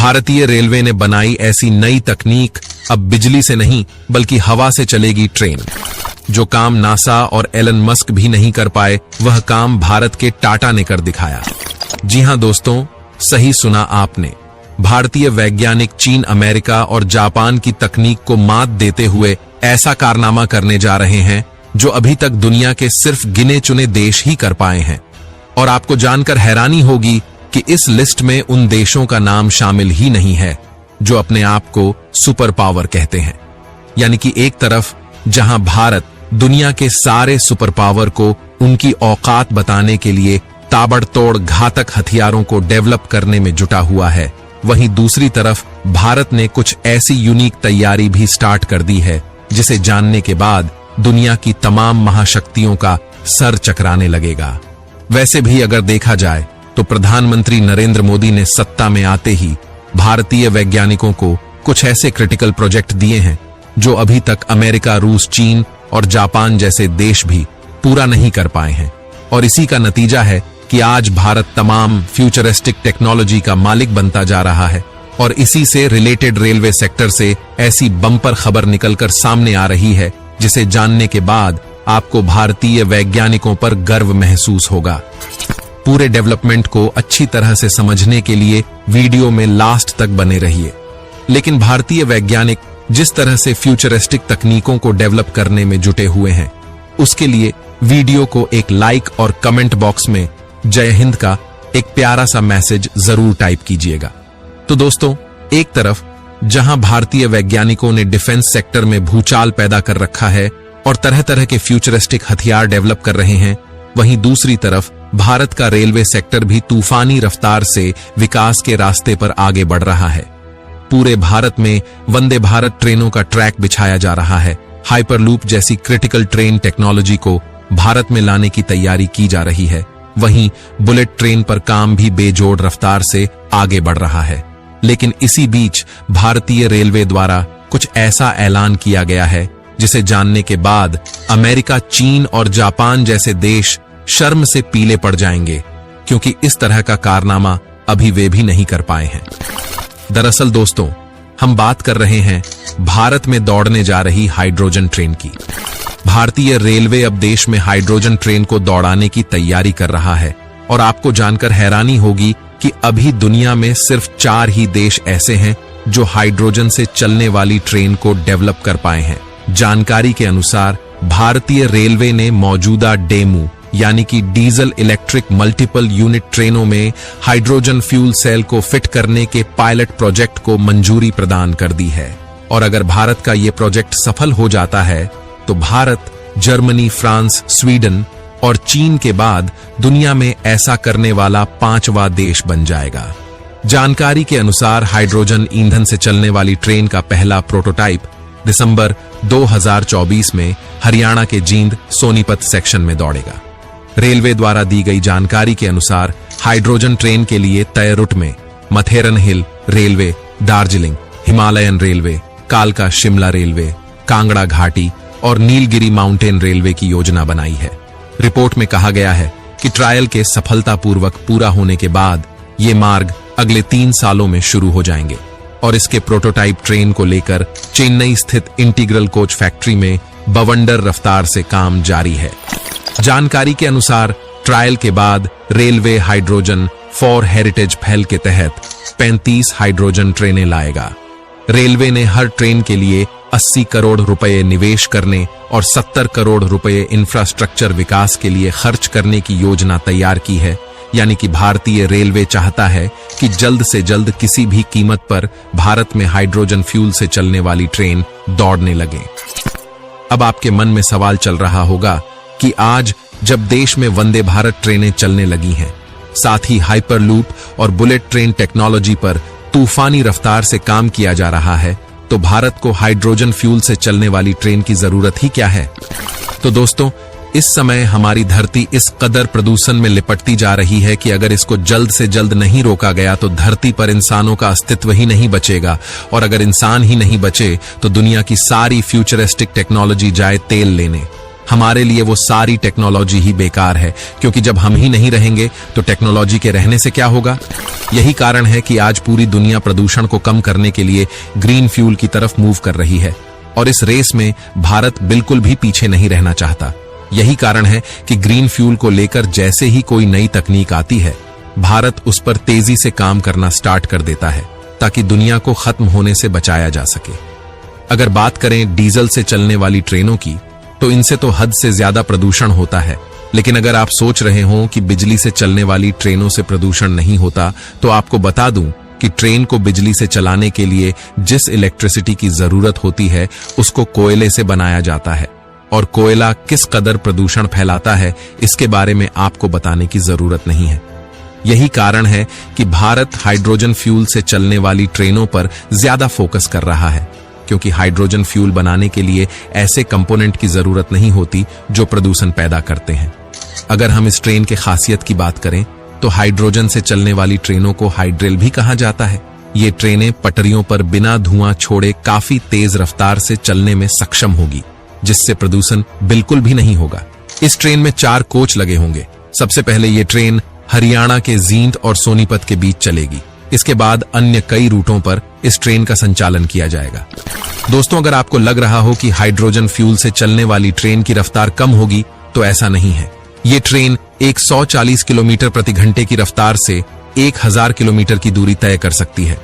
भारतीय रेलवे ने बनाई ऐसी नई तकनीक, अब बिजली से नहीं बल्कि हवा से चलेगी ट्रेन। जो काम नासा और एलन मस्क भी नहीं कर पाए, वह काम भारत के टाटा ने कर दिखाया। जी हां दोस्तों, सही सुना आपने। भारतीय वैज्ञानिक चीन, अमेरिका और जापान की तकनीक को मात देते हुए ऐसा कारनामा करने जा रहे हैं जो अभी तक दुनिया के सिर्फ गिने चुने देश ही कर पाए हैं। और आपको जानकर हैरानी होगी कि इस लिस्ट में उन देशों का नाम शामिल ही नहीं है जो अपने आप को सुपर पावर कहते हैं। यानी कि एक तरफ जहां भारत दुनिया के सारे सुपर पावर को उनकी औकात बताने के लिए ताबड़तोड़ घातक हथियारों को डेवलप करने में जुटा हुआ है, वहीं दूसरी तरफ भारत ने कुछ ऐसी यूनिक तैयारी भी स्टार्ट कर दी है जिसे जानने के बाद दुनिया की तमाम महाशक्तियों का सर चकराने लगेगा। वैसे भी अगर देखा जाए तो प्रधानमंत्री नरेंद्र मोदी ने सत्ता में आते ही भारतीय वैज्ञानिकों को कुछ ऐसे क्रिटिकल प्रोजेक्ट दिए हैं जो अभी तक अमेरिका, रूस, चीन और जापान जैसे देश भी पूरा नहीं कर पाए हैं। और इसी का नतीजा है कि आज भारत तमाम फ्यूचरिस्टिक टेक्नोलॉजी का मालिक बनता जा रहा है। और इसी से रिलेटेड रेलवे सेक्टर से ऐसी बम्पर खबर निकलकर सामने आ रही है जिसे जानने के बाद आपको भारतीय वैज्ञानिकों पर गर्व महसूस होगा। पूरे डेवलपमेंट को अच्छी तरह से समझने के लिए वीडियो में लास्ट तक बने रहिए। लेकिन भारतीय वैज्ञानिक जिस तरह से फ्यूचरिस्टिक तकनीकों को डेवलप करने में जुटे हुए हैं, उसके लिए वीडियो को एक लाइक और कमेंट बॉक्स में जय हिंद का एक प्यारा सा मैसेज जरूर टाइप कीजिएगा। तो दोस्तों, एक तरफ जहां भारतीय वैज्ञानिकों ने डिफेंस सेक्टर में भूचाल पैदा कर रखा है और तरह तरह के फ्यूचरिस्टिक हथियार डेवलप कर रहे हैं, वहीं दूसरी तरफ भारत का रेलवे सेक्टर भी तूफानी रफ्तार से विकास के रास्ते पर आगे बढ़ रहा है। पूरे भारत में वंदे भारत ट्रेनों का ट्रैक बिछाया जा रहा है। हाइपरलूप जैसी क्रिटिकल ट्रेन टेक्नोलॉजी को भारत में लाने की तैयारी की जा रही है। वहीं बुलेट ट्रेन पर काम भी बेजोड़ रफ्तार से आगे बढ़ रहा है। लेकिन इसी बीच भारतीय रेलवे द्वारा कुछ ऐसा ऐलान किया गया है जिसे जानने के बाद अमेरिका, चीन और जापान जैसे देश शर्म से पीले पड़ जाएंगे, क्योंकि इस तरह का कारनामा अभी वे भी नहीं कर पाए हैं। दरअसल दोस्तों, हम बात कर रहे हैं भारत में दौड़ने जा रही हाइड्रोजन ट्रेन की। भारतीय रेलवे अब देश में हाइड्रोजन ट्रेन को दौड़ाने की तैयारी कर रहा है। और आपको जानकर हैरानी होगी कि अभी दुनिया में सिर्फ 4 ही देश ऐसे हैं जो हाइड्रोजन से चलने वाली ट्रेन को डेवलप कर पाए हैं। जानकारी के अनुसार भारतीय रेलवे ने मौजूदा डेमू यानी कि डीजल इलेक्ट्रिक मल्टीपल यूनिट ट्रेनों में हाइड्रोजन फ्यूल सेल को फिट करने के पायलट प्रोजेक्ट को मंजूरी प्रदान कर दी है। और अगर भारत का यह प्रोजेक्ट सफल हो जाता है तो भारत जर्मनी, फ्रांस, स्वीडन और चीन के बाद दुनिया में ऐसा करने वाला 5वां देश बन जाएगा। जानकारी के अनुसार हाइड्रोजन ईंधन से चलने वाली ट्रेन का पहला प्रोटोटाइप दिसंबर 2024 में हरियाणा के जींद सोनीपत सेक्शन में दौड़ेगा। रेलवे द्वारा दी गई जानकारी के अनुसार हाइड्रोजन ट्रेन के लिए तय रूट में मथेरन हिल रेलवे, दार्जिलिंग हिमालयन रेलवे, कालका शिमला रेलवे, कांगड़ा घाटी और नीलगिरी माउंटेन रेलवे की योजना बनाई है। रिपोर्ट में कहा गया है कि ट्रायल के सफलतापूर्वक पूरा होने के बाद ये मार्ग अगले 3 सालों में शुरू हो जाएंगे और इसके प्रोटोटाइप ट्रेन को लेकर चेन्नई स्थित इंटीग्रल कोच फैक्ट्री में बवंडर रफ्तार से काम जारी है। जानकारी के अनुसार ट्रायल के बाद रेलवे हाइड्रोजन फॉर हेरिटेज पहल के तहत 35 हाइड्रोजन ट्रेनें लाएगा। रेलवे ने हर ट्रेन के लिए 80 करोड़ रुपए निवेश करने और 70 करोड़ रुपए इंफ्रास्ट्रक्चर विकास के लिए खर्च करने की योजना तैयार की है। यानी कि भारतीय रेलवे चाहता है कि जल्द से जल्द किसी भी कीमत पर भारत में हाइड्रोजन फ्यूल से चलने वाली ट्रेन दौड़ने लगे। अब आपके मन में सवाल चल रहा होगा कि आज जब देश में वंदे भारत ट्रेनें चलने लगी हैं, साथ ही हाइपरलूप और बुलेट ट्रेन टेक्नोलॉजी पर तूफानी रफ्तार से काम किया जा रहा है, तो भारत को हाइड्रोजन फ्यूल से चलने वाली ट्रेन की जरूरत ही क्या है? तो दोस्तों, इस समय हमारी धरती इस कदर प्रदूषण में लिपटती जा रही है कि अगर इसको जल्द से जल्द नहीं रोका गया तो धरती पर इंसानों का अस्तित्व ही नहीं बचेगा। और अगर इंसान ही नहीं बचे तो दुनिया की सारी फ्यूचरिस्टिक टेक्नोलॉजी जाए तेल लेने। हमारे लिए वो सारी टेक्नोलॉजी ही बेकार है, क्योंकि जब हम ही नहीं रहेंगे तो टेक्नोलॉजी के रहने से क्या होगा। यही कारण है कि आज पूरी दुनिया प्रदूषण को कम करने के लिए ग्रीन फ्यूल की तरफ मूव कर रही है, और इस रेस में भारत बिल्कुल भी पीछे नहीं रहना चाहता। यही कारण है कि ग्रीन फ्यूल को लेकर जैसे ही कोई नई तकनीक आती है, भारत उस पर तेजी से काम करना स्टार्ट कर देता है, ताकि दुनिया को खत्म होने से बचाया जा सके। अगर बात करें डीजल से चलने वाली ट्रेनों की, तो इनसे तो हद से ज्यादा प्रदूषण होता है। लेकिन अगर आप सोच रहे हो कि बिजली से चलने वाली ट्रेनों से प्रदूषण नहीं होता, तो आपको बता दूं कि ट्रेन को बिजली से चलाने के लिए जिस इलेक्ट्रिसिटी की जरूरत होती है, उसको कोयले से बनाया जाता है, और कोयला किस कदर प्रदूषण फैलाता है, इसके बारे में आपको बताने की जरूरत नहीं है। यही कारण है कि भारत हाइड्रोजन फ्यूल से चलने वाली ट्रेनों पर ज्यादा फोकस कर रहा है, क्योंकि हाइड्रोजन फ्यूल बनाने के लिए ऐसे कंपोनेंट की जरूरत नहीं होती जो प्रदूषण पैदा करते हैं। अगर हम इस ट्रेन के खासियत की बात करें, तो हाइड्रोजन से चलने वाली ट्रेनों को हाइड्रेल भी कहा जाता है। ये ट्रेनें पटरियों पर बिना धुआं छोड़े काफी तेज रफ्तार से चलने में सक्षम होगी, जिससे प्रदूषण बिल्कुल भी नहीं होगा। इस ट्रेन में 4 कोच लगे होंगे। सबसे पहले ये ट्रेन हरियाणा के जींद और सोनीपत के बीच चलेगी। इसके बाद अन्य कई रूटों पर इस ट्रेन का संचालन किया जाएगा। दोस्तों, अगर आपको लग रहा हो कि हाइड्रोजन फ्यूल से चलने वाली ट्रेन की रफ्तार कम होगी, तो ऐसा नहीं है। ये ट्रेन 140 किलोमीटर प्रति घंटे की रफ्तार से 1000 किलोमीटर की दूरी तय कर सकती है।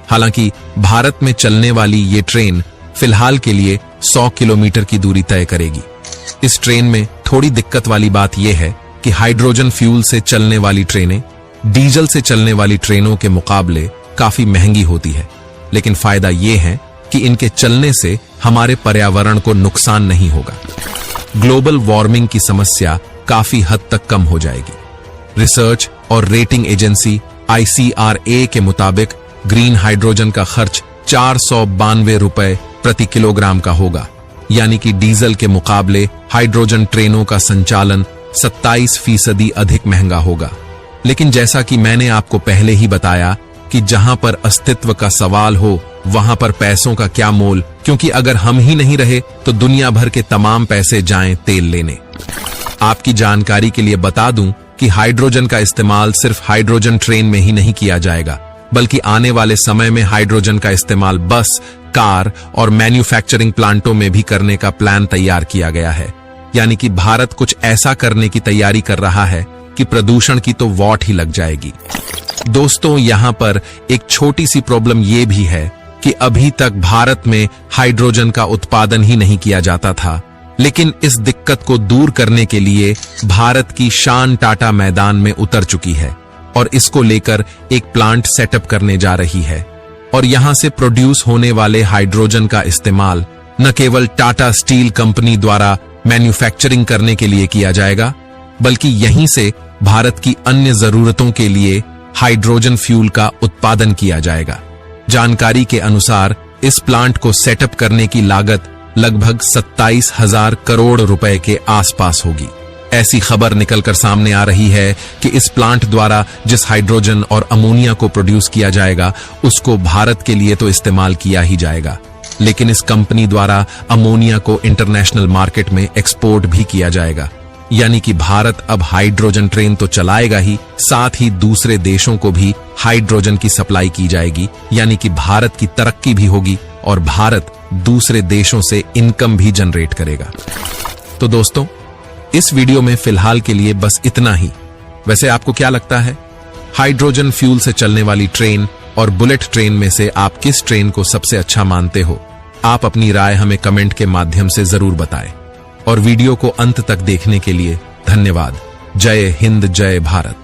हालांकि भारत में चलने वाली ये ट्रेन फिलहाल के लिए 100 किलोमीटर की दूरी तय करेगी। इस ट्रेन में थोड़ी दिक्कत वाली बात यह है कि हाइड्रोजन फ्यूल से चलने वाली ट्रेनें डीजल से चलने वाली ट्रेनों के मुकाबले काफी महंगी होती है, लेकिन फायदा यह है कि इनके चलने से हमारे पर्यावरण को नुकसान नहीं होगा। ग्लोबल वार्मिंग की समस्या काफी हद तक कम हो जाएगी। रिसर्च और रेटिंग एजेंसी ICRA के मुताबिक ग्रीन हाइड्रोजन का खर्च 492 रुपए प्रति किलोग्राम का होगा, यानी कि डीजल के मुकाबले हाइड्रोजन ट्रेनों का संचालन 27% अधिक महंगा होगा। लेकिन जैसा कि मैंने आपको पहले ही बताया कि जहां पर अस्तित्व का सवाल हो, वहां पर पैसों का क्या मोल, क्योंकि अगर हम ही नहीं रहे तो दुनिया भर के तमाम पैसे जाएं तेल लेने। आपकी जानकारी के लिए बता दूं कि हाइड्रोजन का इस्तेमाल सिर्फ हाइड्रोजन ट्रेन में ही नहीं किया जाएगा, बल्कि आने वाले समय में हाइड्रोजन का इस्तेमाल बस, कार और मैन्युफैक्चरिंग प्लांटों में भी करने का प्लान तैयार किया गया है। यानी कि भारत कुछ ऐसा करने की तैयारी कर रहा है कि प्रदूषण की तो वॉट ही लग जाएगी। दोस्तों, यहां पर एक छोटी सी प्रॉब्लम यह भी है कि अभी तक भारत में हाइड्रोजन का उत्पादन ही नहीं किया जाता था, लेकिन इस दिक्कत को दूर करने के लिए भारत की शान टाटा मैदान में उतर चुकी है और इसको लेकर एक प्लांट सेटअप करने जा रही है। और यहां से प्रोड्यूस होने वाले हाइड्रोजन का इस्तेमाल न केवल टाटा स्टील कंपनी द्वारा मैन्युफैक्चरिंग करने के लिए किया जाएगा, बल्कि यहीं से भारत की अन्य जरूरतों के लिए हाइड्रोजन फ्यूल का उत्पादन किया जाएगा। जानकारी के अनुसार इस प्लांट को सेटअप करने की लागत लगभग 27,000 करोड़ रुपए के आसपास होगी। ऐसी खबर निकलकर सामने आ रही है कि इस प्लांट द्वारा जिस हाइड्रोजन और अमोनिया को प्रोड्यूस किया जाएगा, उसको भारत के लिए तो इस्तेमाल किया ही जाएगा, लेकिन इस कंपनी द्वारा अमोनिया को इंटरनेशनल मार्केट में एक्सपोर्ट भी किया जाएगा। यानी कि भारत अब हाइड्रोजन ट्रेन तो चलाएगा ही, साथ ही दूसरे देशों को भी हाइड्रोजन की सप्लाई की जाएगी। यानी कि भारत की तरक्की भी होगी और भारत दूसरे देशों से इनकम भी जनरेट करेगा। तो दोस्तों, इस वीडियो में फिलहाल के लिए बस इतना ही। वैसे आपको क्या लगता है, हाइड्रोजन फ्यूल से चलने वाली ट्रेन और बुलेट ट्रेन में से आप किस ट्रेन को सबसे अच्छा मानते हो? आप अपनी राय हमें कमेंट के माध्यम से जरूर बताएं। और वीडियो को अंत तक देखने के लिए धन्यवाद। जय हिंद, जय भारत।